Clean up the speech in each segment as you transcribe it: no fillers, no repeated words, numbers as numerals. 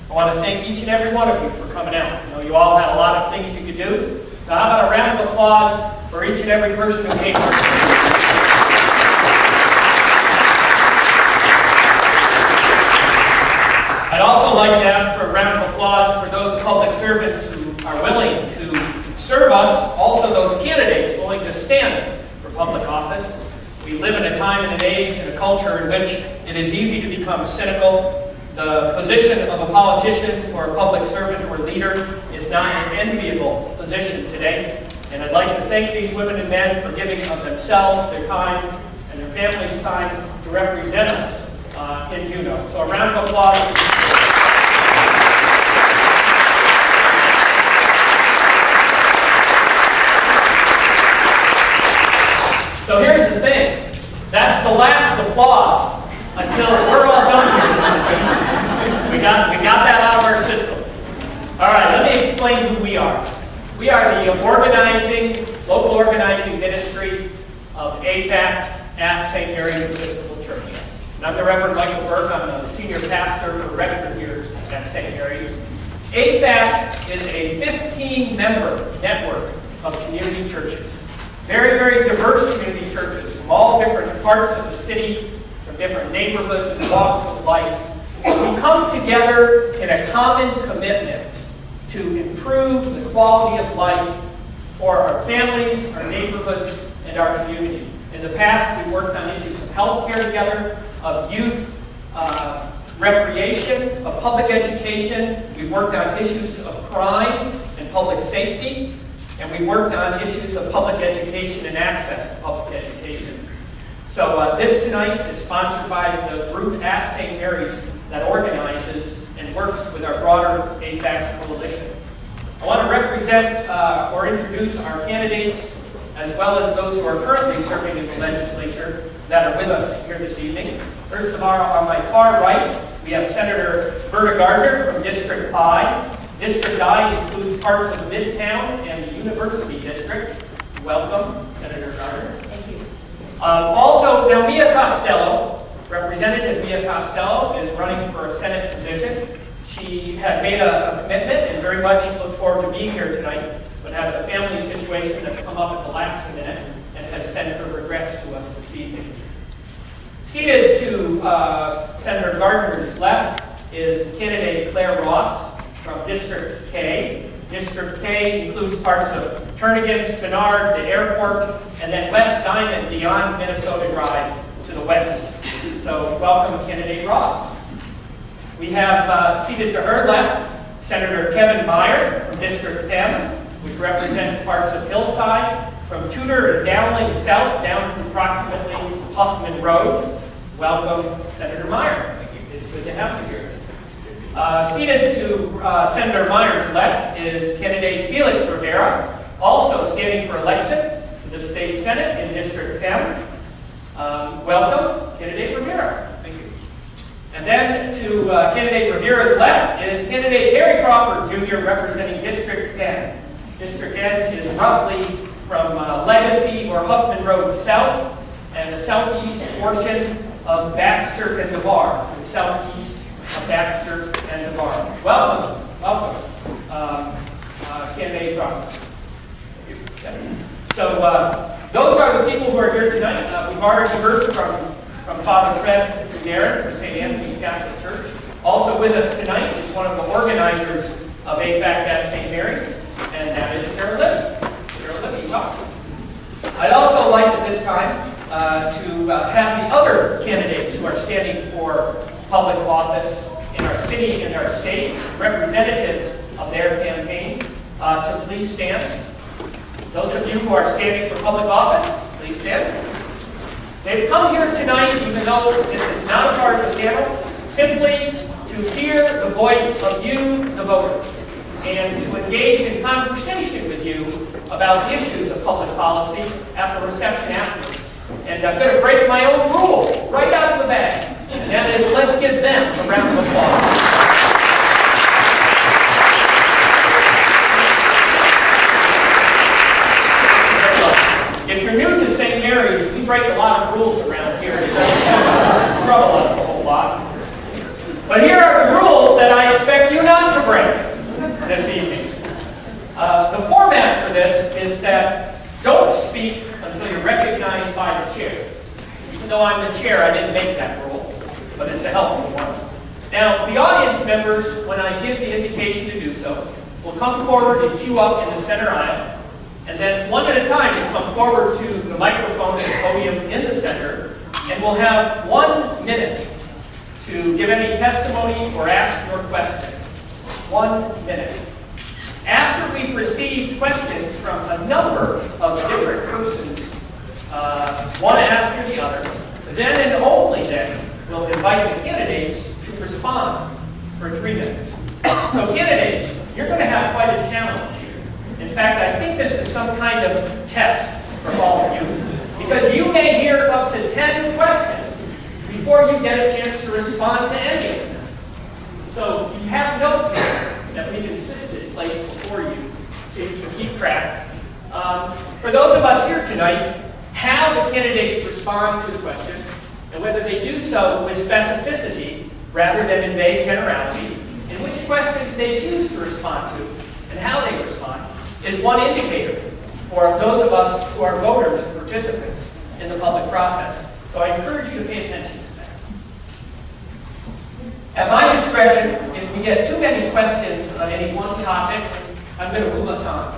I want to thank each and every one of you for coming out. I know you all had a lot of things you could do. So how about a round of applause for each and every person who came here. I'd also like to ask for a round of applause for those public servants who are willing to serve us, also those candidates willing to stand for public office. We live in a time and an age and a culture in which it is easy to become cynical. The position of a politician or a public servant or leader is not an enviable position today. And I'd like to thank these women and men for giving of themselves, their time, and their families' time to represent us in Juneau. So a round of applause. So here's the thing. That's the last applause until we're all done here. We got that out of our system. All right, let me explain who we are. We are the local organizing ministry of AFACT at St. Mary's Episcopal Church. And I'm the Reverend Michael Burke. I'm the senior pastor or rector here at St. Mary's. AFACT is a 15-member network of community churches. Very, very diverse community churches from all different parts of the city, from different neighborhoods and walks of life. We come together in a common commitment to improve the quality of life for our families, our neighborhoods, and our community. In the past, we worked on issues of health care together, of youth, recreation, of public education. We've worked on issues of crime and public safety. And we worked on issues of public education and access to public education. So this tonight is sponsored by the group at St. Mary's that organizes and works with our broader AFACT coalition. I want to represent or introduce our candidates, as well as those who are currently serving in the legislature that are with us here this evening. First of all, on my far right, we have Senator Berta Gardner from District I. District I includes parts of Midtown and the University District. Welcome, Senator Gardner. Thank you. Also, now Mia Costello, Representative Mia Costello, is running for a Senate position. She had made a commitment and very much looks forward to being here tonight, but has a family situation that's come up at the last minute and has sent her regrets to us this evening. Seated to Senator Gardner's left is candidate Claire Ross from District K. District K includes parts of Turnagain, Spenard, the airport, and then West Diamond beyond Minnesota Drive to the west. So welcome, candidate Ross. We have seated to her left Senator Kevin Meyer from District M, which represents parts of Hillside, from Tudor and Dowling south down to approximately Huffman Road. Welcome, Senator Meyer. It's good to have you here. Seated to Senator Meyer's left is candidate Felix Rivera, also standing for election to the State Senate in District M. Welcome, candidate Rivera. Thank you. And then to candidate Rivera's left is candidate Harry Crawford, Jr., representing District N. District N is roughly from Legacy or Huffman Road south and the southeast portion of Baxter and DeVar, the southeast of Baxter and DeVar. Welcome, candidate Crawford. So those are the people who are here tonight. We've already heard from Father Fred Guerin from St. Anthony's Catholic Church. Also with us tonight is one of the organizers of AFACT at St. Mary's, and that is Sarah Libby. Sarah Libby, welcome. I'd also like at this time to have the other candidates who are standing for public office in our city and our state, representatives of their campaigns, to please stand. Those of you who are standing for public office, please stand. They've come here tonight, even though this is not a part of the panel, simply to hear the voice of you, the voters, and to engage in conversation with you about issues of public policy at the reception afterwards. And I'm going to break my own rule right out of the bag. And that is, let's give them a round of applause. If you're new to St. Mary's, we break a lot of rules around here. It doesn't trouble us a whole lot. But here are the rules that I expect you though I'm the chair, I didn't make that rule, but it's a helpful one. Now, the audience members, when I give the invitation to do so, will come forward and queue up in the center aisle, and then one at a time will come forward to the microphone and podium in the center, and we'll have 1 minute to give any testimony or ask your question. 1 minute. After we've received questions from a number of different persons, one after the other, then and only then we'll invite the candidates to respond for 3 minutes. So candidates, you're going to have quite a challenge here. In fact, I think this is some kind of test for all of you, because you may hear up to 10 questions before you get a chance to respond to any of them. So you have notes that we've insisted placed before you so you can keep track. For those of us here tonight, have the candidates respond to the questions, and whether they do so with specificity rather than in vague generalities, and which questions they choose to respond to and how they respond is one indicator for those of us who are voters and participants in the public process. So I encourage you to pay attention to that. At my discretion, if we get too many questions on any one topic, I'm going to move us on,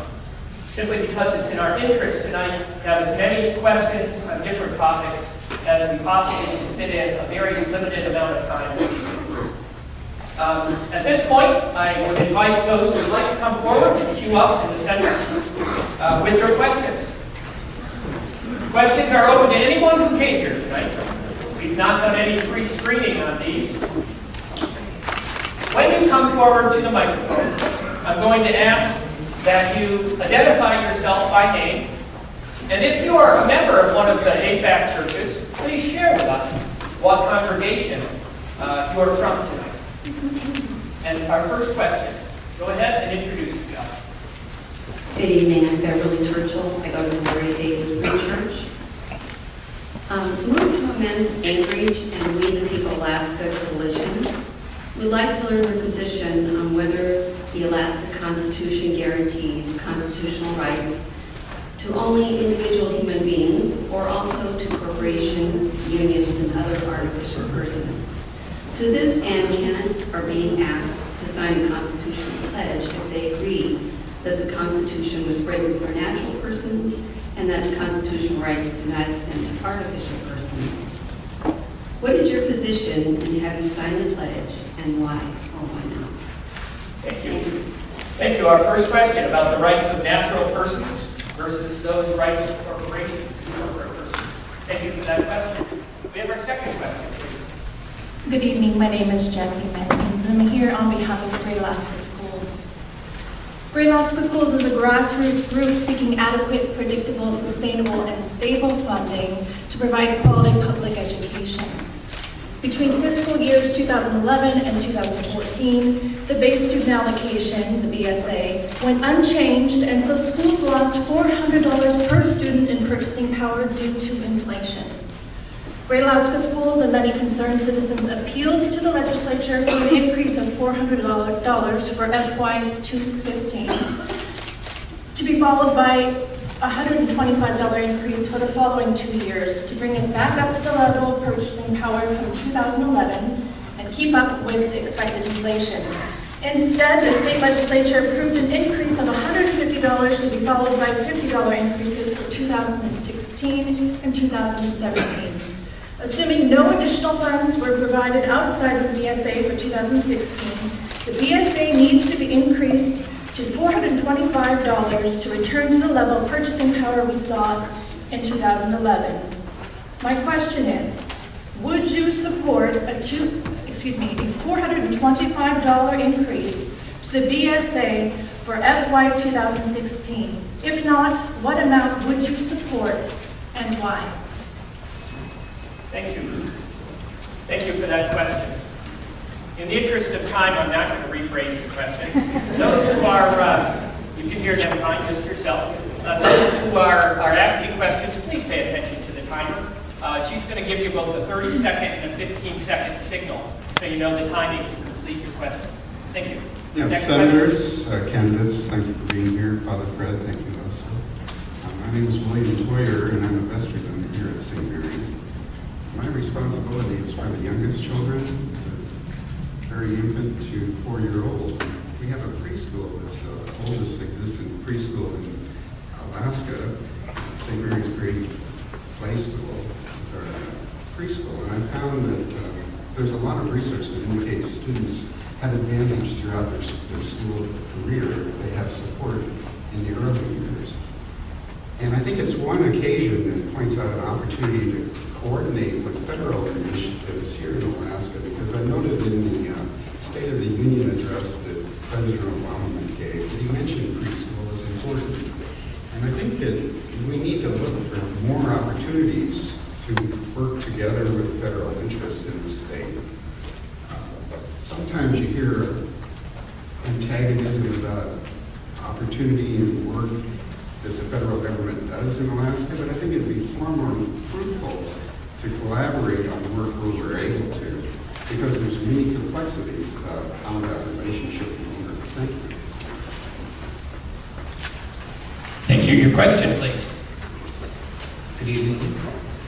simply because it's in our interest tonight to have as many questions on different topics as we possibly can fit in a very limited amount of time. At this point, I would invite those who would like to come forward and queue up in the center with your questions. Questions are open to anyone who came here tonight. We've not done any pre-screening on these. When you come forward to the microphone, I'm going to ask that you identify yourself by name, and if you are a member of one of the AFACT churches, please share with us what congregation you are from tonight. And our first question, go ahead and introduce yourself. Good evening, I'm Beverly Churchill. I go to the Gloria Day Lutheran Church. Moved to amend Anchorage and We the People Alaska Coalition. We'd like to learn your position on whether the Alaska Constitution guarantees constitutional rights to only individual human beings or also to corporations, unions, and other artificial persons. To this end, candidates are being asked to sign a constitutional pledge if they agree that the Constitution was written for natural persons and that the constitutional rights do not extend to artificial persons. What is your position, and have you signed the pledge, and why or why not? Thank you. Thank you. Our first question about the rights of natural persons versus those rights of corporations and corporate persons. Thank you for that question. We have our second question, please. Good evening, my name is Jessie Menkins. I'm here on behalf of Great Alaska Schools. Great Alaska Schools is a grassroots group seeking adequate, predictable, sustainable, and stable funding to provide quality public education. Between fiscal years 2011 and 2014, the base student allocation, the BSA, went unchanged, and so schools lost $400 per student in purchasing power due to inflation. Great Alaska Schools and many concerned citizens appealed to the legislature for an increase of $400 for FY 2015, to be followed by a $125 increase for the following 2 years to bring us back up to the level of purchasing power from 2011 and keep up with expected inflation. Instead, the state legislature approved an increase of $150 to be followed by $50 increases for 2016 and 2017. Assuming no additional funds were provided outside of the BSA for 2016, the BSA needs to be increased to $425 to return to the level of purchasing power we saw in 2011. My question is, would you support a $425 increase to the BSA for FY 2016? If not, what amount would you support and why? Thank you. Thank you for that question. In the interest of time, I'm not going to rephrase the questions. Those who are, you can hear them fine, just yourself. Those who are asking questions, please pay attention to the timer. She's going to give you both a 30-second and a 15-second signal, so you know the timing to complete your question. Thank you. Yes, senators, candidates, thank you for being here. Father Fred, thank you also. My name is William Toyer, and I'm a vestryman here at St. Mary's. My responsibility is for the youngest children, very infant to 4-year-old. We have a preschool. It's the oldest existing preschool in Alaska. St. Mary's Grady Play School is our preschool. And I found that there's a lot of research that indicates students have advantage throughout their school career if they have support in the early years. And I think it's one occasion that points out an opportunity to coordinate with federal initiatives here in Alaska, because I noted in the State of the Union address that President Obama gave that he mentioned preschool as important. And I think that we need to look for more opportunities to work together with federal interests in the state. Sometimes you hear antagonism about opportunity and work that the federal government does in Alaska, but I think it'd be far more fruitful to collaborate on work where we're able to, because there's many complexities about how that relationship will work. Thank you. Thank you. Your question, please. Good evening.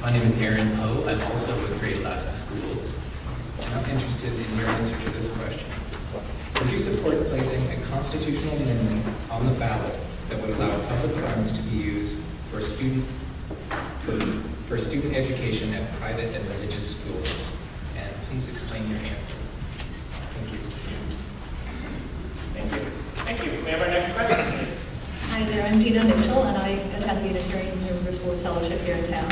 My name is Aaron Poe. I'm also with Great Alaska Schools. And I'm interested in your answer to this question. Would you support placing a constitutional amendment on the ballot that would allow public funds to be used for student education at private and religious schools? And please explain your answer. Thank you. Thank you. Thank you. We have our next question, please. Hi there, I'm Dina Mitchell, and I attend the Unitarian Universalist Fellowship here in town.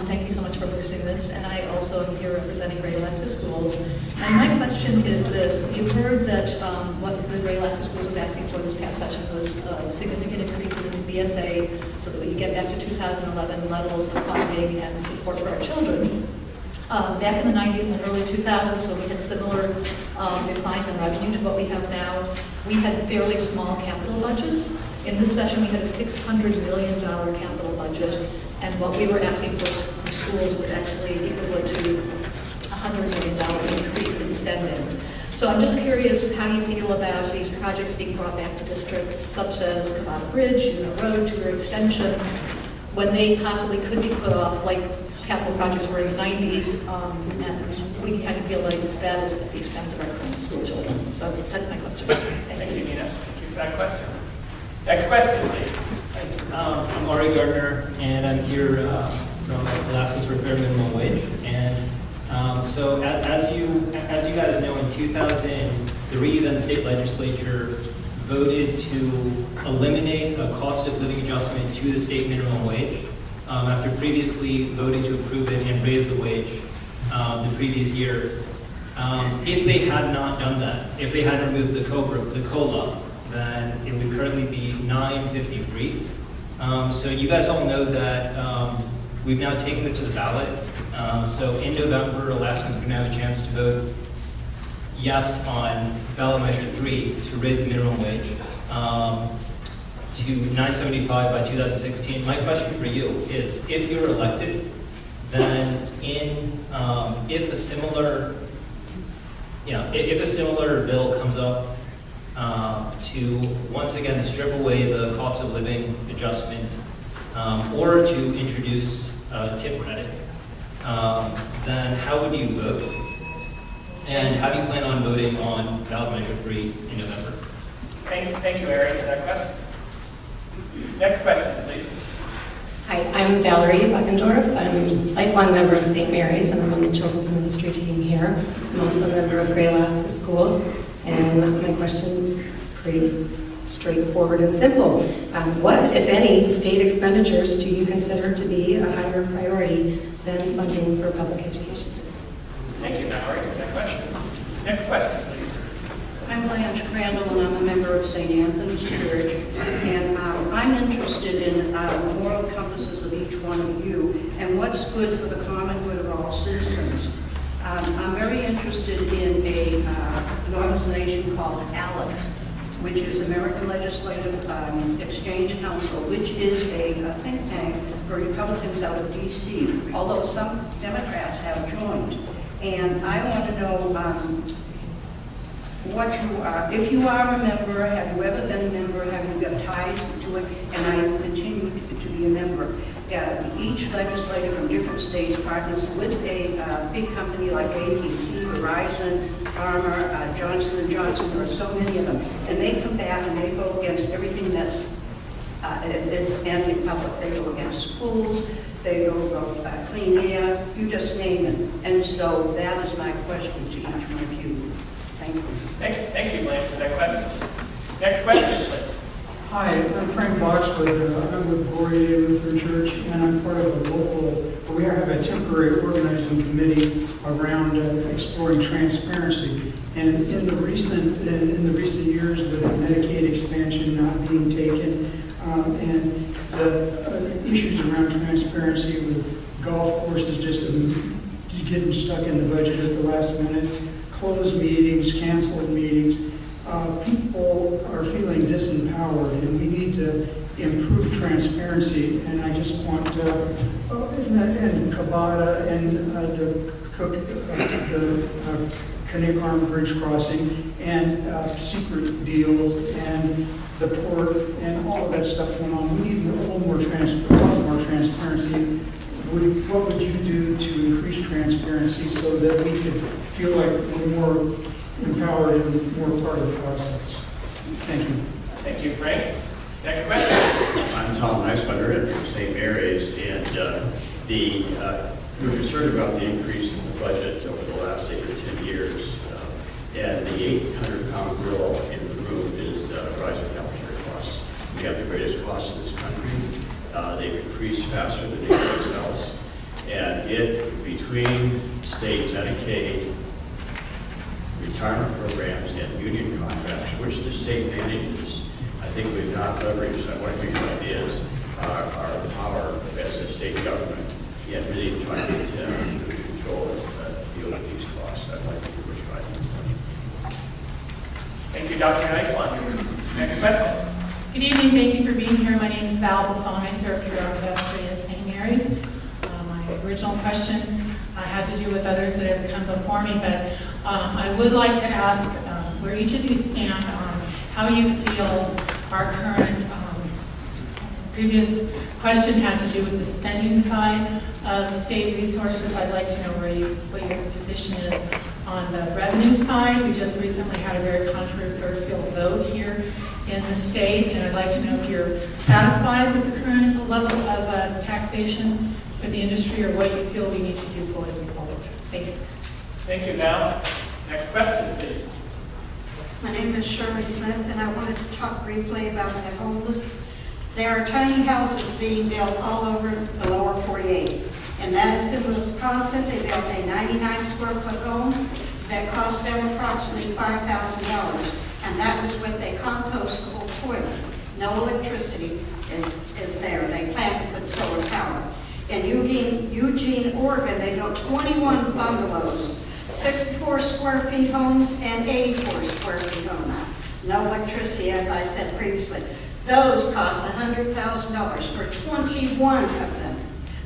Thank you so much for hosting this, and I also am here representing Great Alaska Schools. And my question is this: you've heard that what the Great Alaska Schools was asking for this past session was a significant increase in the BSA so that we get back to 2011 levels of funding and support for our children. Back in the 90s and early 2000s, so we had similar declines in revenue to what we have now. We had fairly small capital budgets. In this session, we had a $600 million capital budget, and what we were asking for schools was actually equivalent to a $100 million increase in spending. So I'm just curious how you feel about these projects being brought back to districts such as Cabana Bridge, Una Road, Tudor Extension, when they possibly could be put off, like capital projects were in the 90s, and we kind of feel like that is at the expense of our current school children. So that's my question. Thank you, Nina. Thank you for that question. Next question, please. I'm Ari Gardner, and I'm here from Alaskans for Fair Minimum Wage. And so, as you guys know, in 2003, then the state legislature voted to eliminate a cost of living adjustment to the state minimum wage, after previously voting to approve it and raise the wage the previous year. If they had not done that, if they had removed the COLA, then it would currently be $9.53. So you guys all know that we've now taken this to the ballot. So in November, Alaskans are going to have a chance to vote yes on ballot measure 3 to raise the minimum wage to $9.75 by 2016. My question for you is, if you're elected, then if a similar bill comes up to once again strip away the cost of living adjustment or to introduce a tip credit, then how would you vote? And how do you plan on voting on ballot measure 3 in November? Thank you, Eric, for that question. Next question, please. Hi, I'm Valerie Buckendorf. I'm a lifelong member of St. Mary's, and I'm on the children's ministry team here. I'm also a member of Great Alaska Schools, and my question's pretty straightforward and simple. What, if any, state expenditures do you consider to be a higher priority than funding for public education? Thank you, Valerie, for that question. Next question, please. I'm Blanche Crandall, and I'm a member of St. Anthony's Church, and I'm interested in the moral compasses of each one of you and what's good for the common good of all citizens. I'm very interested in an organization called ALEC, which is American Legislative Exchange Council, which is a think tank for Republicans out of D.C., although some Democrats have joined. And I want to know what you are, if you are a member, have you ever been a member, have you got ties to it, and are you continue to be a member? each legislator from different states partners with a big company like AT&T, Verizon, Pharma, Johnson & Johnson, there are so many of them, and they come back and they go against everything that's anti-public. They go against schools, they go clean air, you just name it. And so that is my question to each one of you. Thank you. Thank you, Blanche, for that question. Next question, please. Hi, I'm Frank Boxwood. I'm with Gloria Lutheran Church, and I'm part of a local, we have a temporary organizing committee around exploring transparency. And in the recent years, with Medicaid expansion not being taken, and the issues around transparency with golf courses just getting stuck in the budget at the last minute, closed meetings, canceled meetings, people are feeling disempowered, and we need to improve transparency. And I just want and Cabada and the Connect Arm Bridge crossing and secret deals and the port and all of that stuff going on. We need a lot more transparency. What would you do to increase transparency so that we could feel like we're more empowered and more part of the process? Thank you. Thank you, Frank. Next question. I'm Tom Neiswetter from St. Mary's, and we're concerned about the increase in the budget over the last 8 or 10 years. And the 800-pound gorilla in the room is rising healthcare costs. We have the greatest costs in this country. They've increased faster than anything else. And if between state Medicaid, retirement programs, and union contracts, which the state manages, I think we've not leveraged, I want to give you ideas, our power as a state government, yet really trying to control and deal with these costs. I'd like to give a try on this. Thank you, Dr. Neiswan. Next question. Good evening. Thank you for being here. My name is Val Buffon. I serve here on vestry at St. Mary's. My original question had to do with others that have come before me, but I would like to ask where each of you stand on how you feel our current previous question had to do with the spending side of state resources. I'd like to know what your position is on the revenue side. We just recently had a very controversial vote here in the state, and I'd like to know if you're satisfied with the current level of taxation for the industry, or what you feel we need to do going forward. Thank you. Thank you, Val. Next question, please. My name is Shirley Smith, and I wanted to talk briefly about the homeless. There are tiny houses being built all over the lower 48. In Madison, Wisconsin, they built a 99 square foot home that cost them approximately $5,000, and that was with a compostable toilet. No electricity is there. They plan to put solar power. In Eugene, Oregon, they built 21 bungalows, 64 square feet homes and 84 square feet homes. No electricity, as I said previously. Those cost $100,000 for 21 of them.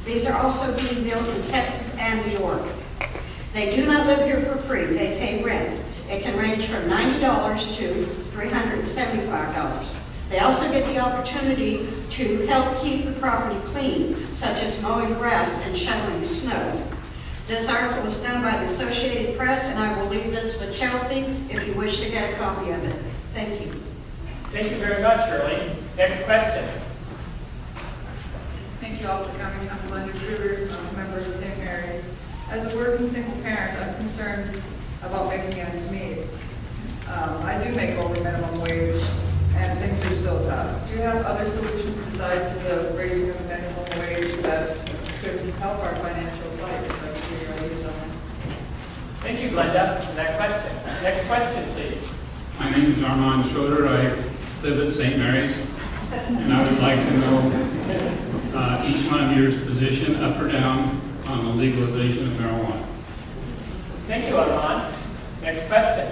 These are also being built in Texas and New York. They do not live here for free. They pay rent. It can range from $90 to $375. They also get the opportunity to help keep the property clean, such as mowing grass and shoveling snow. This article was done by the Associated Press, and I will leave this with Chelsea if you wish to get a copy of it. Thank you. Thank you very much, Shirley. Next question. Thank you all for coming. I'm Glenda Kruger, a member of St. Mary's. As a working single parent, I'm concerned about making ends meet. I do make over minimum wage, and things are still tough. Do you have other solutions besides the raising of the minimum wage that could help our financial plight? Thank you, Glenda, for that question. Next question, please. My name is Armand Schroeder. I live at St. Mary's, and I would like to know each one of your position, up or down, on the legalization of marijuana. Thank you, Armand. Next question.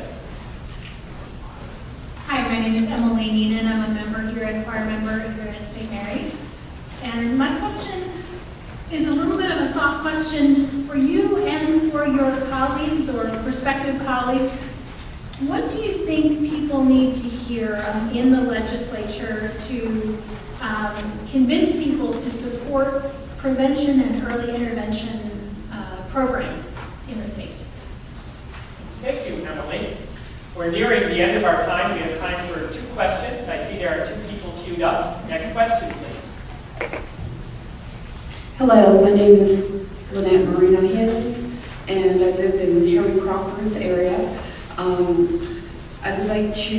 Hi, my name is Emily Neenan. I'm a member here, a choir member here at St. Mary's. And my question is a little bit of a thought question for you and for your colleagues or prospective colleagues. What do you think people need to hear here in the legislature to convince people to support prevention and early intervention programs in the state. Thank you, Emily. We're nearing the end of our time. We have time for 2 questions. I see there are 2 people queued up. Next question, please. Hello, my name is Lynette Marino Hills, and I live in the Harry Crawford's area. I would like to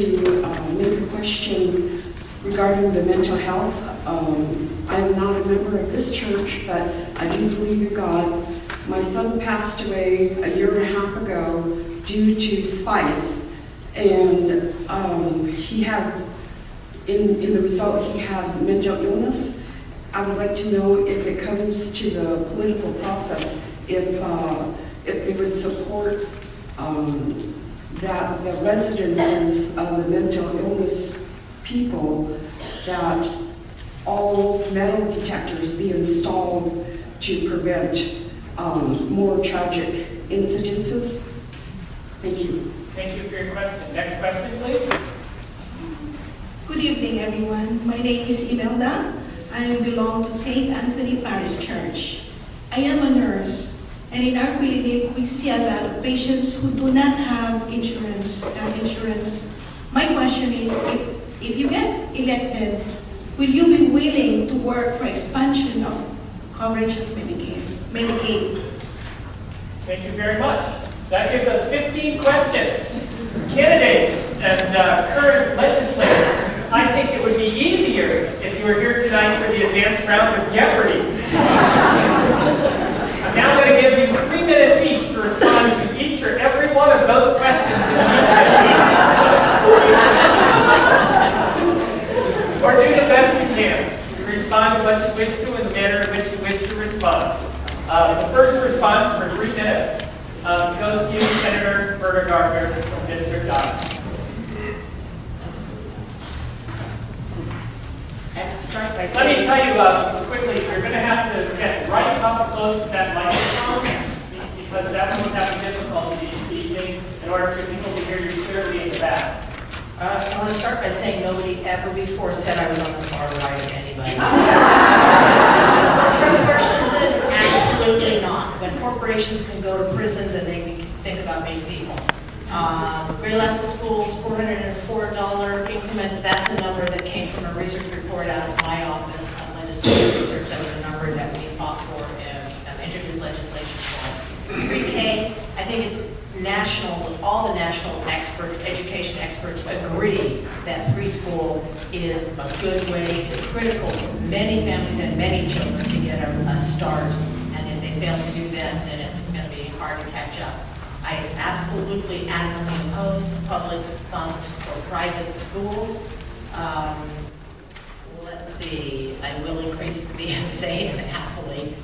make a question regarding the mental health. I am not a member of this church, but I do believe in God. My son passed away a year and a half ago due to spice, and he had, in the result, he had mental illness. I would like to know if it comes to the political process, if they would support that the residences of the mental illness people, that all metal detectors be installed to prevent more tragic incidences. Thank you. Thank you for your question. Next question, please. Good evening, everyone. My name is Imelda. I belong to St. Anthony Parish Church. I am a nurse, and in our clinic, we see a lot of patients who do not have insurance. My question is, if you get elected, will you be willing to work for expansion of coverage of Medicaid? Thank you very much. That gives us 15 questions. Candidates and current legislators, I think it would be easier if you were here tonight for the advanced round of Jeopardy. I'm now going to give you 3 minutes each to respond to each or every one of those questions in detail. Or do the best you can to respond to what you wish to in the manner in which you wish to respond. The first response for 3 minutes goes to you, Senator Berta Gardner from District 9. Let me tell you quickly, you're going to have to get right up close to that microphone because everyone's having difficulty this evening in order for people to hear you clearly in the back. I want to start by saying nobody ever before said I was on the far right of anybody. Proportionate? Absolutely not. When corporations can go to prison, then they can think about making people. Great Alaska Schools, $404 increment, that's a number that came from a research report out of my office on legislative research. That was a number that we fought for and introduced legislation for. Pre-K, I think it's national, all the national experts, education experts agree that preschool is a good way, it's critical for many families and many children to get a start. And if they fail to do that, then it's going to be hard to catch up. I absolutely adamantly oppose public funds for private schools. Let's see, I will increase the BSA and happily.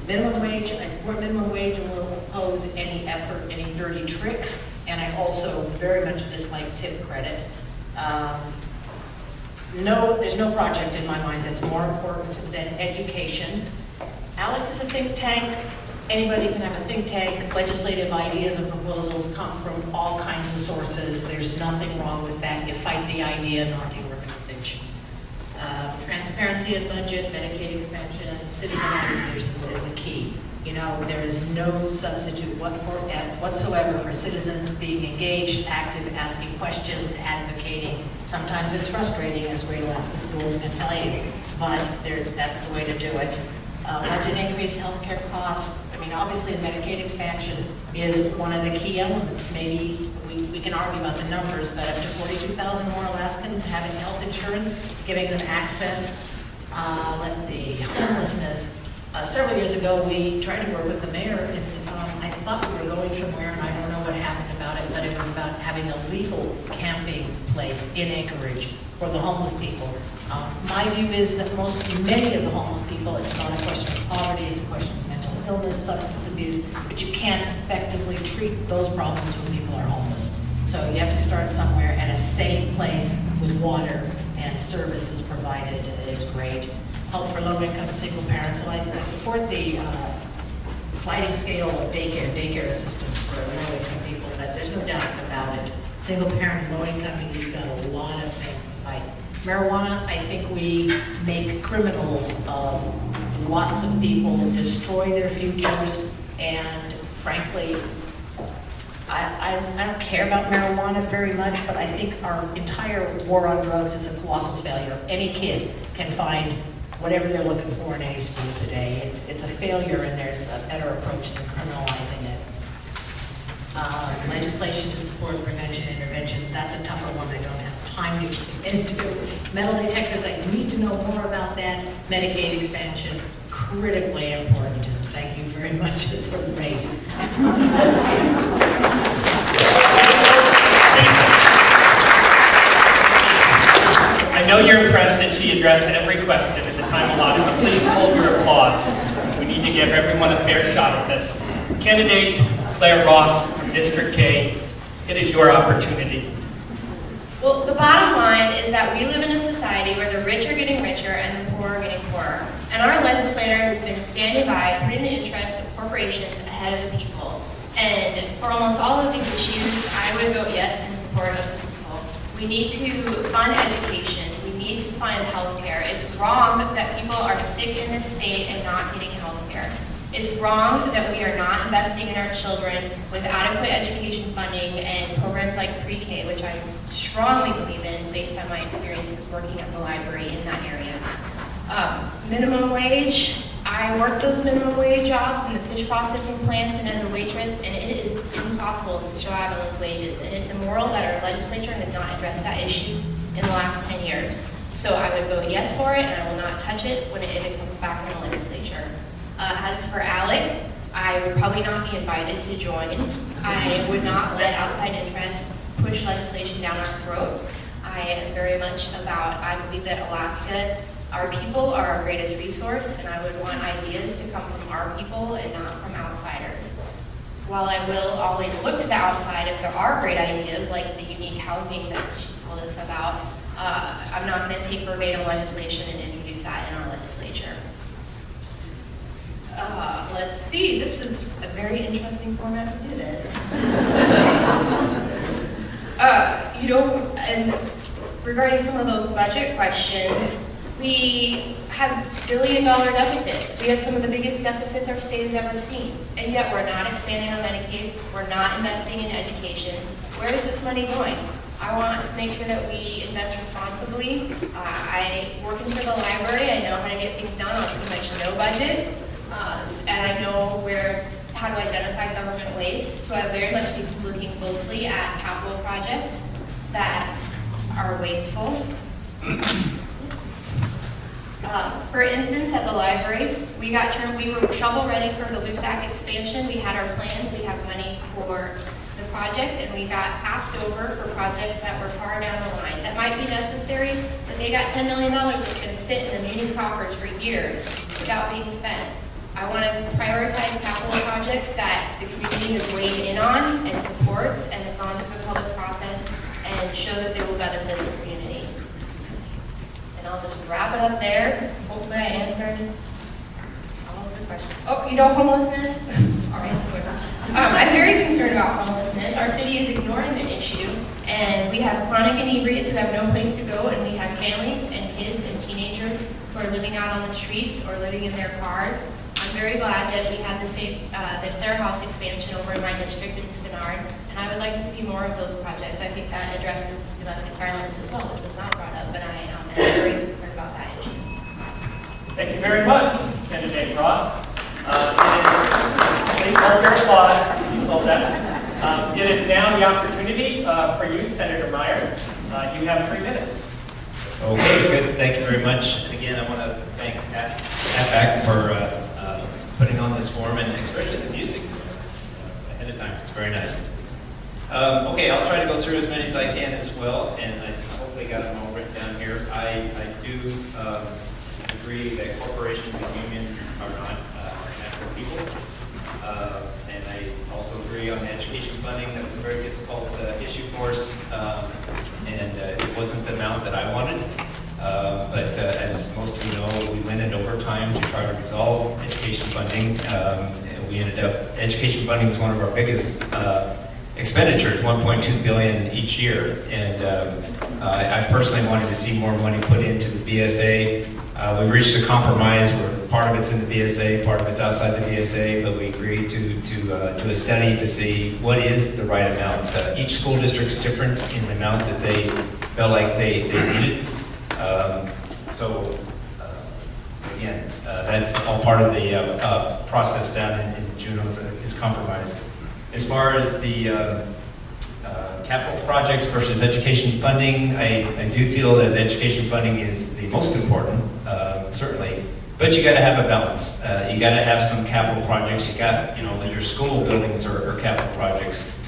Minimum wage, I support minimum wage and will oppose any effort, any dirty tricks. And I also very much dislike tip credit. No, there's no project in my mind that's more important than education. ALEC is a think tank. Anybody can have a think tank. Legislative ideas and proposals come from all kinds of sources. There's nothing wrong with that. You fight the idea, not the organization. Transparency in budget, Medicaid expansion, citizen activism is the key. You know, there is no substitute whatsoever for citizens being engaged, active, asking questions, advocating. Sometimes it's frustrating, as Great Alaska Schools can tell you, but that's the way to do it. Budget increase, healthcare costs. I mean, obviously, Medicaid expansion is one of the key elements. Maybe we can argue about the numbers, but up to 42,000 more Alaskans having health insurance, giving them access. Let's see, homelessness. Several years ago, we tried to work with the mayor, and I thought we were going somewhere, and I don't know what happened about it, but it was about having a legal camping place in Anchorage for the homeless people. My view is that many of the homeless people, it's not a question of poverty, it's a question of mental illness, substance abuse, but you can't effectively treat those problems when people are homeless. So you have to start somewhere, and a safe place with water and services provided is great. Help for low-income single parents. So I support the sliding scale of daycare assistance for low-income people, but there's no doubt about it. single-parent, low-income, you've got a lot of things to fight. Marijuana, I think we make criminals of lots of people, destroy their futures, and frankly, I don't care about marijuana very much, but I think our entire war on drugs is a colossal failure. Any kid can find whatever they're looking for in any school today. It's a failure, and there's a better approach than criminalizing it. Legislation to support prevention and intervention, that's a tougher one I don't have time to get into. Metal detectors, I need to know more about that. Medicaid expansion, critically important, and thank you very much. It's a race. I know you're impressed that she addressed every question at the time allotted, but please hold your applause. We need to give everyone a fair shot at this. Candidate Claire Ross from District K, it is your opportunity. Well, the bottom line is that we live in a society where the rich are getting richer and the poor are getting poorer. And our legislator has been standing by, putting the interests of corporations ahead of the people. And for almost all of these issues, I would vote yes in support of the people. We need to fund education. We need to fund healthcare. It's wrong that people are sick in this state and not getting healthcare. It's wrong that we are not investing in our children with adequate education funding and programs like pre-K, which I strongly believe in based on my experiences working at the library in that area. Minimum wage, I worked those minimum wage jobs in the fish processing plants and as a waitress, and it is impossible to survive on those wages. And it's immoral that our legislature has not addressed that issue in the last 10 years. So I would vote yes for it, and I will not touch it when it comes back from the legislature. As for ALEC, I would probably not be invited to join. I would not let outside interests push legislation down our throats. I am very much about, I believe that Alaska, our people are our greatest resource, and I would want ideas to come from our people and not from outsiders. While I will always look to the outside if there are great ideas, like the unique housing that she told us about, I'm not going to take verbatim legislation and introduce that in our legislature. Let's see, this is a very interesting format to do this. And regarding some of those budget questions, we have billion-dollar deficits. We have some of the biggest deficits our state has ever seen. And yet we're not expanding on Medicaid, we're not investing in education. Where is this money going? I want to make sure that we invest responsibly. Working for the library, I know how to get things done on pretty much no budget. And I know how to identify government waste, so I very much be looking closely at capital projects that are wasteful. For instance, at the library, we were shovel ready for the LUSAC expansion. We had our plans, we have money for the project, and we got passed over for projects that were far down the line. That might be necessary, but they got $10 million that's going to sit in the Muni's coffers for years without being spent. I want to prioritize capital projects that the community has weighed in on and supports and have gone through the public process and show that they will benefit the community. And I'll just wrap it up there. Hopefully I answered all of the questions. Oh, homelessness? All right, I'm very concerned about homelessness. Our city is ignoring the issue, and we have chronic inebriates who have no place to go, and we have families and kids and teenagers who are living out on the streets or living in their cars. I'm very glad that we had the Claire House expansion over in my district in Spenard, and I would like to see more of those projects. I think that addresses domestic violence as well, which was not brought up, but I am very concerned about that issue. Thank you very much, Candidate Ross. Please hold your applause. Please hold that. It is now the opportunity for you, Senator Meyer. You have 3 minutes. Okay, good. Thank you very much. Again, I want to thank AFACT for putting on this forum, and especially the music ahead of time. It's very nice. Okay, I'll try to go through as many as I can as well, and I hopefully got them all written down here. I do agree that corporations and unions are not natural people, and I also agree on the education funding. That was a very difficult issue for us, and it wasn't the amount that I wanted. But as most of you know, we went into overtime to try to resolve education funding. And we ended up, education funding was one of our biggest expenditures, 1.2 billion each year. And I personally wanted to see more money put into the BSA. We reached a compromise where part of it's in the BSA, part of it's outside the BSA, but we agreed to do a study to see what is the right amount. Each school district's different in the amount that they felt like they needed. Again, that's all part of the process down in Juneau is compromised. As far as the capital projects versus education funding, I do feel that education funding is the most important, certainly. But you got to have a balance. You got to have some capital projects. You got, your school buildings are capital projects.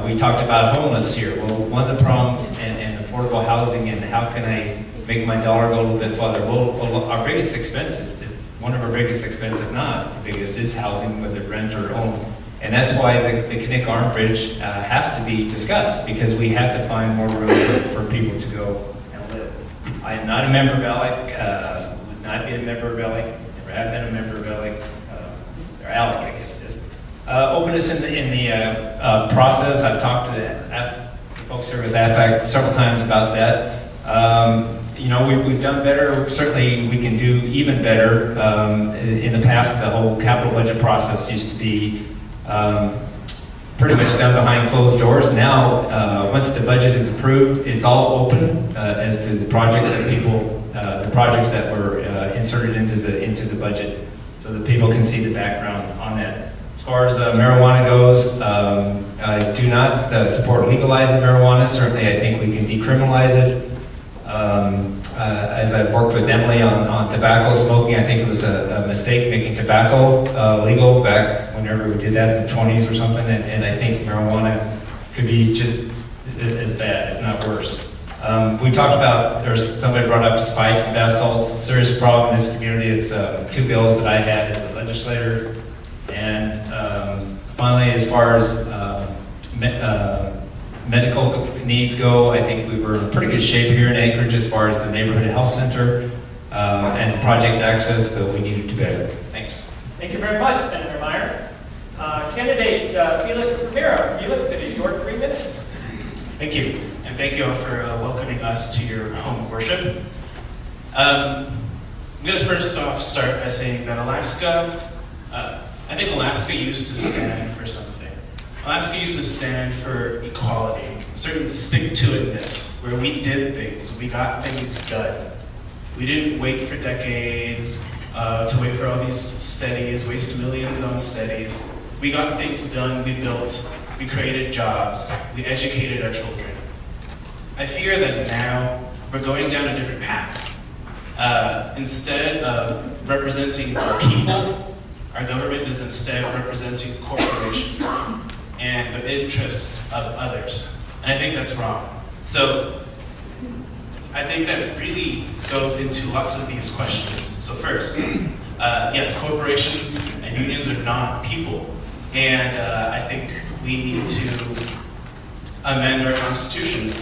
We talked about homeless here. Well, one of the problems and affordable housing and how can I make my dollar go a little bit farther. Well, our biggest expenses, one of our biggest expenses, if not the biggest, is housing, whether rent or own. And that's why the Kinnick Arm Bridge has to be discussed, because we have to find more room for people to go and live. I am not a member of ALEC, would not be a member of ALEC, never have been a member of ALEC, or ALEC, I guess it is. Openness in the process, I've talked to the folks here with AFACT several times about that. We've done better. Certainly, we can do even better. In the past, the whole capital budget process used to be pretty much done behind closed doors. Now, once the budget is approved, it's all open as to the projects that the projects that were inserted into the budget, so that people can see the background on that. As far as marijuana goes, I do not support legalizing marijuana. Certainly, I think we can decriminalize it. As I've worked with Emily on tobacco smoking, I think it was a mistake making tobacco legal back whenever we did that in the 20s or something, and I think marijuana could be just as bad, if not worse. We talked about, somebody brought up spice and bath salts, serious problem in this community. It's 2 bills that I had as a legislator. And finally, as far as medical needs go, I think we were in pretty good shape here in Anchorage as far as the neighborhood health center and project access, but we need to do better. Thanks. Thank you very much, Senator Meyer. Candidate Felix Rivera. Felix, it is your 3 minutes. Thank you, and thank you all for welcoming us to your home of worship. I'm going to first off start by saying that I think Alaska used to stand for something. Alaska used to stand for equality, a certain stick-to-itness, where we did things, we got things done. We didn't wait for decades to wait for all these studies, waste millions on studies. We got things done, we built, we created jobs, we educated our children. I fear that now we're going down a different path. Instead of representing our people, our government is instead representing corporations and the interests of others. And I think that's wrong. So I think that really goes into lots of these questions. So first, yes, corporations and unions are not people. And I think we need to amend our Constitution.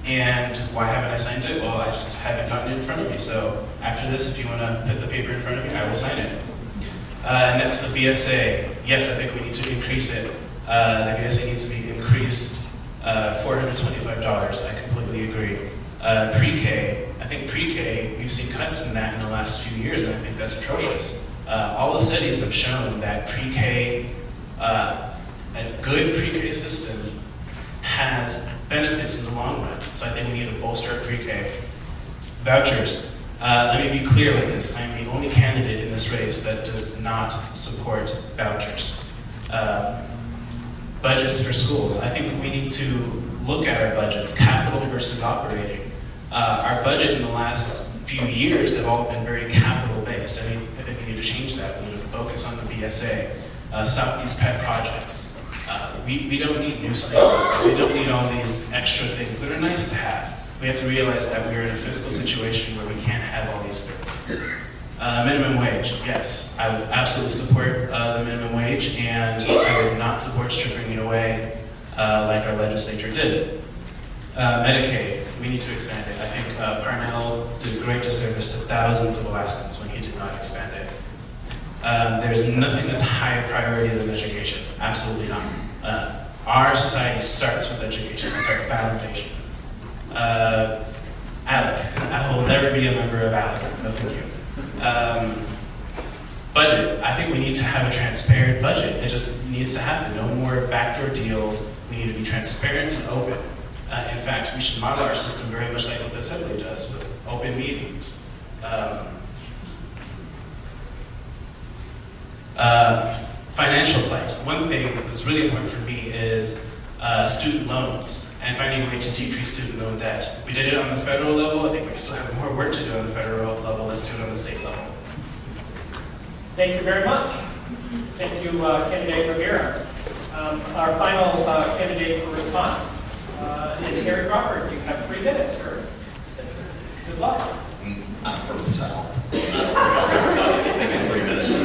And why haven't I signed it? Well, I just haven't gotten it in front of me. So after this, if you want to put the paper in front of me, I will sign it. Next, the BSA. Yes, I think we need to increase it. The BSA needs to be increased $425. I completely agree. Pre-K. I think pre-K, we've seen cuts in that in the last few years, and I think that's atrocious. All the studies have shown that pre-K, a good pre-K system has benefits in the long run. So I think we need to bolster pre-K. Vouchers. Let me be clear with this. I am the only candidate in this race that does not support vouchers. Budgets for schools. I think we need to look at our budgets, capital versus operating. Our budget in the last few years have all been very capital-based. I think we need to change that. We need to focus on the BSA. Stop these pet projects. We don't need new stadiums. We don't need all these extra things that are nice to have. We have to realize that we're in a fiscal situation where we can't have all these things. Minimum wage, yes. I would absolutely support the minimum wage, and I would not support stripping it away like our legislature did. Medicaid, we need to expand it. I think Parnell did a great disservice to thousands of Alaskans when he did not expand it. There's nothing that's higher priority than education, absolutely not. Our society starts with education. That's our foundation. ALEC. I will never be a member of ALEC. No, thank you. Budget. I think we need to have a transparent budget. It just needs to happen. No more backdoor deals. We need to be transparent and open. In fact, we should model our system very much like what the Assembly does with open meetings. Financial plight. One thing that's really important for me is student loans and finding a way to decrease student loan debt. We did it on the federal level. I think we still have more work to do on the federal level. Let's do it on the state level. Thank you very much. Thank you, candidate Rivera. Our final candidate for response is Gary Crawford. You have 3 minutes, sir. Good luck. I'm from the South. I'm not talking about anything in 3 minutes.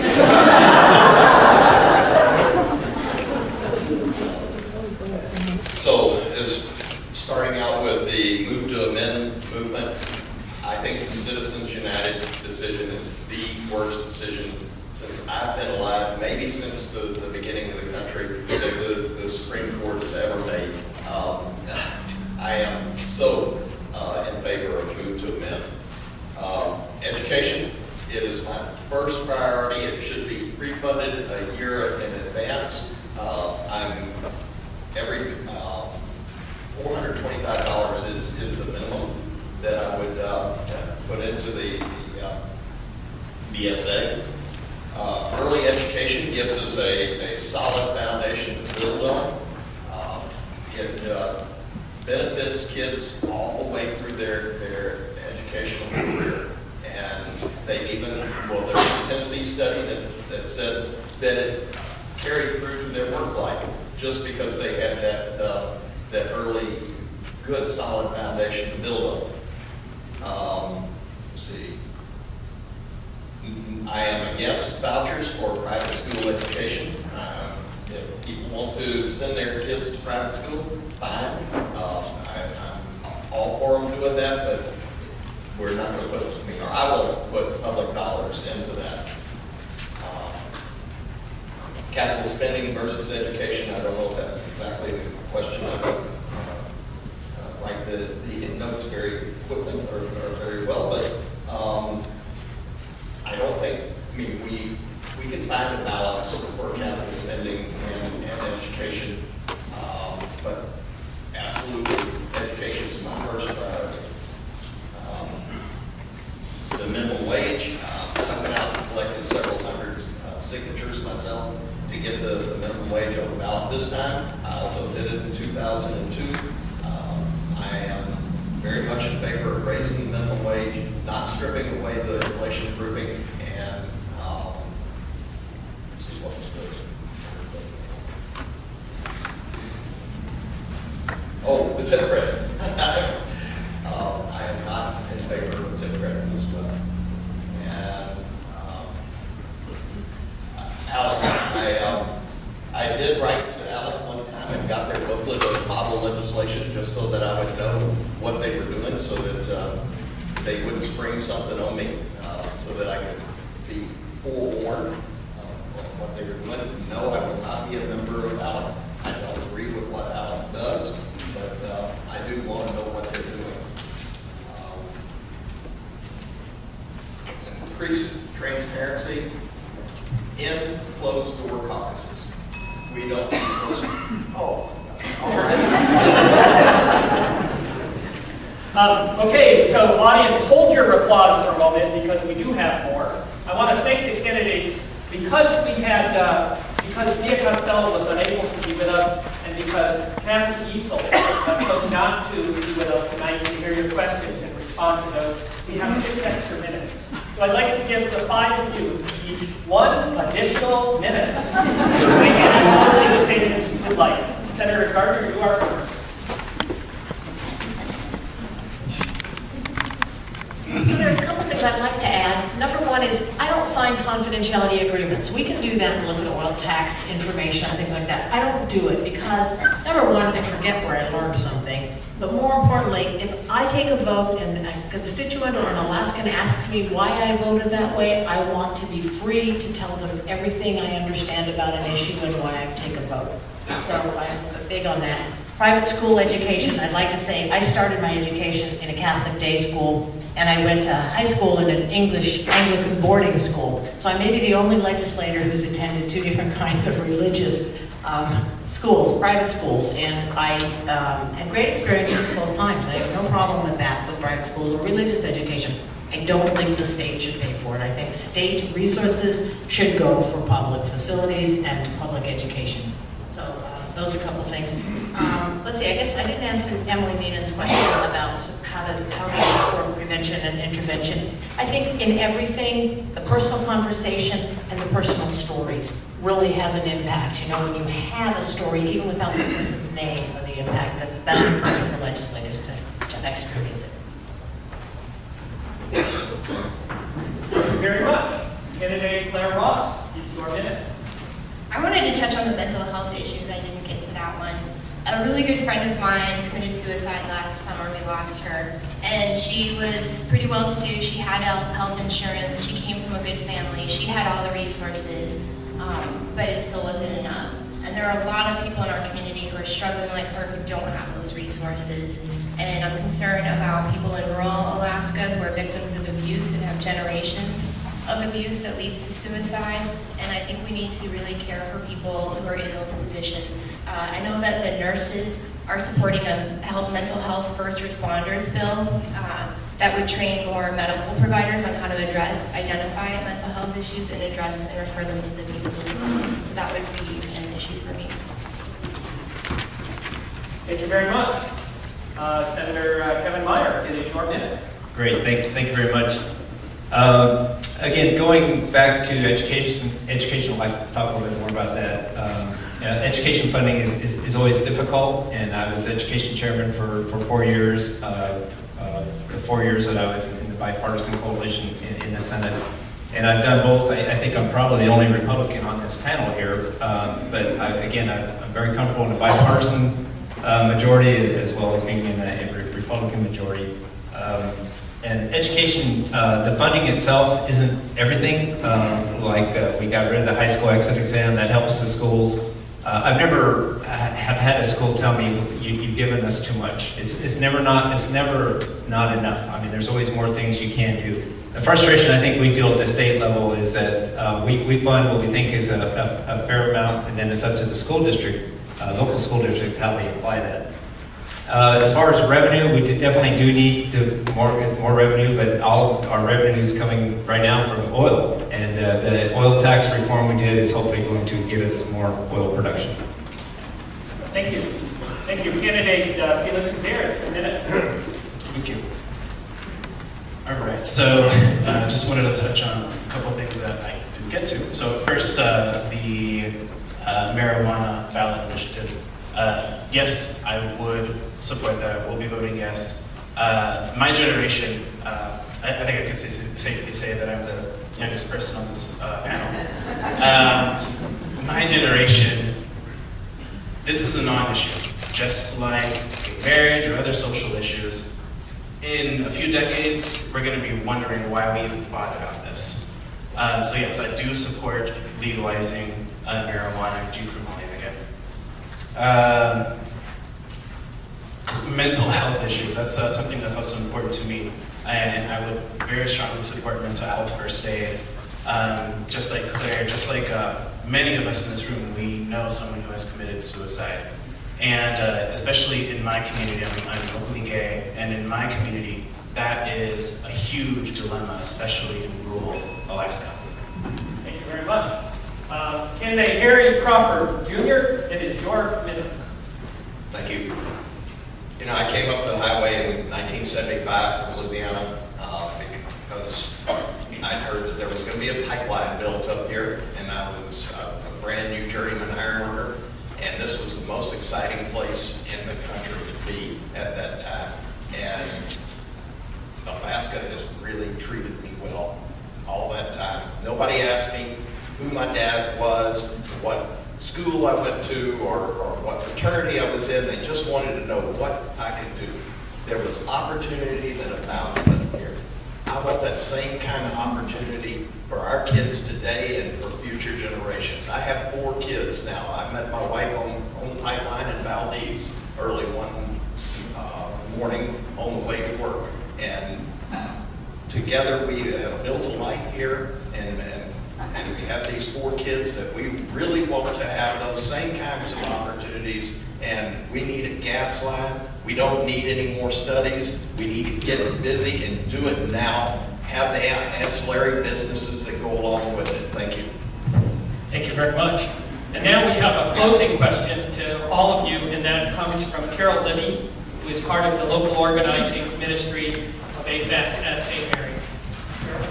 So, starting out with the Move to Amend movement, I think the Citizens United decision is the worst decision since I've been alive, maybe since the beginning of the country, that the Supreme Court has ever made. I am so in favor of Move to Amend. Education, it is my first priority. It should be refunded a year in advance. Every $425 is the minimum that I would put into the BSA. Early education gives us a solid foundation to build on. It benefits kids all the way through their educational career. And they even, well, there was a Tennessee study that said that it carried through to their work life just because they had that early, good, solid foundation to build on. Let's see. I am against vouchers for private school education. If people want to send their kids to private school, fine. I'm all for them doing that, but we're not going to put, or I won't put public dollars into that. Capital spending versus education, I don't know if that's exactly the question. I don't write the notes very quickly or very well, but I don't think, we can find a balance for capital spending and education, but absolutely, education is my first priority. The minimum wage, I went out and collected several hundred signatures myself to get the minimum wage on the ballot this time. I also did it in 2002. I am very much in favor of raising the minimum wage, not stripping away the inflation proofing, and let's see what was good. Oh, the tip credit. I am not in favor of the tip credit as well. And Alec, I did write to Alec one time and got their booklet of model legislation just so that I would know what they were doing, so that they wouldn't spring something on me, so that I could be forewarned on what they were doing. No, I will not be a member of ALEC. I don't agree with what ALEC does, but I do want to know what they're doing. Increased transparency in closed-door caucuses. We don't need closed. Oh, all right. Okay, so audience, hold your applause for a moment because we do have more. I want to thank the candidates because Mia Costello was unable to be with us, and because Kathy Easel chose not to be with us tonight to hear your questions and respond to those. We have 6 extra minutes. So I'd like to give the 5 of you each 1 additional minute to make any closing statements you would like. Senator Gardner, you are first. So there are a couple things I'd like to add. Number 1 is I don't sign confidentiality agreements. We can do that and look at oil tax information and things like that. I don't do it because, number 1, I forget where I learned something. But more importantly, if I take a vote and a constituent or an Alaskan asks me why I voted that way, I want to be free to tell them everything I understand about an issue and why I take a vote. So I'm big on that. Private school education, I'd like to say, I started my education in a Catholic day school, and I went to high school in an English Anglican boarding school. So I may be the only legislator who's attended two different kinds of religious schools, private schools, and I had great experiences both times. I have no problem with that, with private schools or religious education. I don't think the state should pay for it. I think state resources should go for public facilities and public education. So those are a couple things. Let's see, I guess I didn't answer Emily Neenan's question about how to support prevention and intervention. I think in everything, the personal conversation and the personal stories really has an impact. You know, when you have a story, even without the person's name, or the impact, that's important for legislators to experience it. Thank you very much. Candidate Claire Ross, it's your minute. I wanted to touch on the mental health issues. I didn't get to that one. A really good friend of mine committed suicide last summer. We lost her. And she was pretty well to do. She had health insurance. She came from a good family. She had all the resources, but it still wasn't enough. And there are a lot of people in our community who are struggling like her who don't have those resources. And I'm concerned about people in rural Alaska who are victims of abuse and have generations of abuse that leads to suicide, and I think we need to really care for people who are in those positions. I know that the nurses are supporting a mental health first responders bill that would train more medical providers on how to identify mental health issues and address and refer them to the people who need them. So that would be an issue for me. Thank you very much. Senator Kevin Meyer, it is your minute. Great, thank you very much. Again, going back to education, I'd like to talk a little bit more about that. Education funding is always difficult, and I was education chairman for 4 years, the 4 years that I was in the bipartisan coalition in the Senate. And I've done both. I think I'm probably the only Republican on this panel here, but I'm very comfortable in a bipartisan majority as well as being in a Republican majority. And education, the funding itself isn't everything. We got rid of the high school exit exam, that helps the schools. I've never have had a school tell me, you've given us too much. It's never not enough. I mean, there's always more things you can do. The frustration I think we feel at the state level is that we fund what we think is a fair amount, and then it's up to the school district, local school district, how they apply that. As far as revenue, we definitely do need more revenue, but all of our revenue is coming right now from oil. And the oil tax reform we did is hopefully going to get us more oil production. Thank you. Thank you. Candidate Felix Barrett, a minute. Thank you. All right, so just wanted to touch on a couple things that I didn't get to. So first, the marijuana ballot initiative. Yes, I would support that. I will be voting yes. My generation, I think I can safely say that I'm the youngest person on this panel. My generation, this is a non-issue, just like marriage or other social issues. In a few decades, we're going to be wondering why we even thought about this. So yes, I do support legalizing marijuana, decriminalizing it. Mental health issues, that's something that's also important to me. And I would very strongly support mental health first aid. Just like Claire, just like many of us in this room, we know someone who has committed suicide. And especially in my community, I'm openly gay, and in my community, that is a huge dilemma, especially in rural Alaska. Thank you very much. Candidate Harry Crawford Jr., it is your minute. Thank you. You know, I came up the highway in 1975 from Louisiana because I'd heard that there was going to be a pipeline built up here, and I was a brand new journeyman iron worker, and this was the most exciting place in the country to be at that time. And Alaska has really treated me well all that time. Nobody asked me who my dad was, what school I went to, or what fraternity I was in. They just wanted to know what I could do. There was opportunity that abounded here. I want that same kind of opportunity for our kids today and for future generations. I have 4 kids now. I met my wife on the pipeline in Valdez early one morning on the way to work. And together we have built a life here, and we have these 4 kids that we really want to have those same kinds of opportunities. And we need a gas line. We don't need any more studies. We need to get busy and do it now. Have the ancillary businesses that go along with it. Thank you. Thank you very much. And now we have a closing question to all of you, and that comes from Carol Libby, who is part of the local organizing ministry of AFACT at St. Mary's. Carol?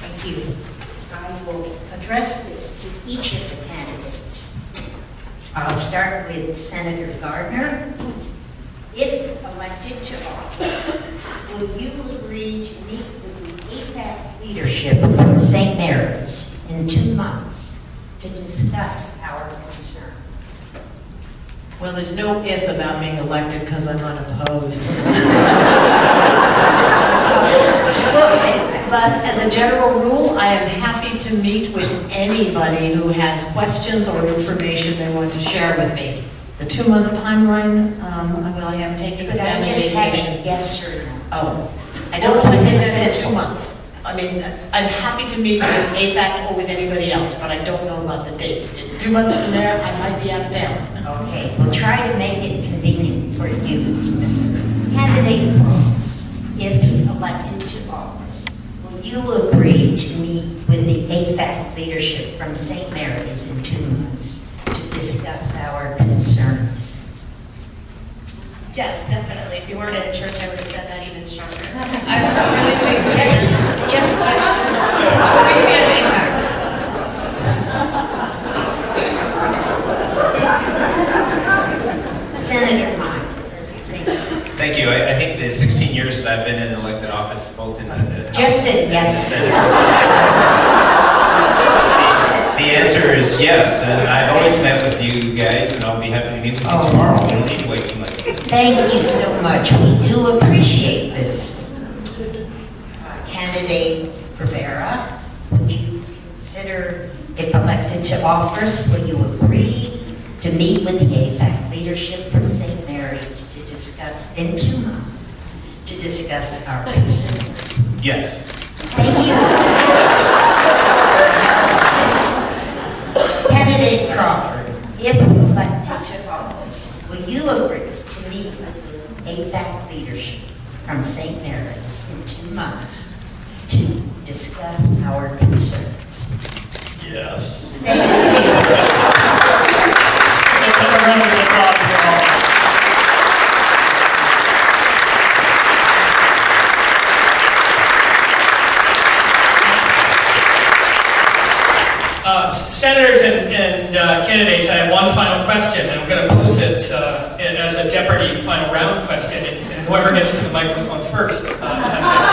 Thank you. I will address this to each of the candidates. I'll start with Senator Gardner. If elected to office, would you agree to meet with the AFACT leadership from St. Mary's in 2 months to discuss our concerns? Well, there's no if about being elected because I'm unopposed. We'll take that. But as a general rule, I am happy to meet with anybody who has questions or information they want to share with me. The 2-month timeline, I am taking a Could I family just have vacation. a yes or no? Oh, I don't think it's in 2 months. I mean, I'm happy to meet with AFACT or with anybody else, but I don't know about the date. In 2 months from there, I might be out of town. Okay, we'll try to make it convenient for you. Candidate Fox, if elected to office, will you agree to meet with the AFACT leadership from St. Mary's in 2 months to discuss our concerns? Yes, definitely. If you weren't in a church, I would have said that even stronger. I was really big fan. Just yes or no? I'm a big fan of AFACT. Senator Meyer. Thank you. I think the 16 years that I've been in elected office, both in the Just House a and yes. the Senate. The answer is yes, and I've always met with you guys, and I'll be happy to meet with you tomorrow. You don't need to wait too much. Thank you so much. We do appreciate this. Candidate Rivera, would you consider, if elected to office, will you agree to meet with the AFACT leadership from St. Mary's to discuss, in 2 months, to discuss our concerns? Yes. Thank you. Candidate Crawford, if elected to office, will you agree to meet with the AFACT leadership from St. Mary's in 2 months to discuss our concerns? Yes. Thank you. Let's have a round of applause for all. Senators and candidates, I have one final question, and I'm going to pose it as a Jeopardy final round question, and whoever gets to the microphone first has it.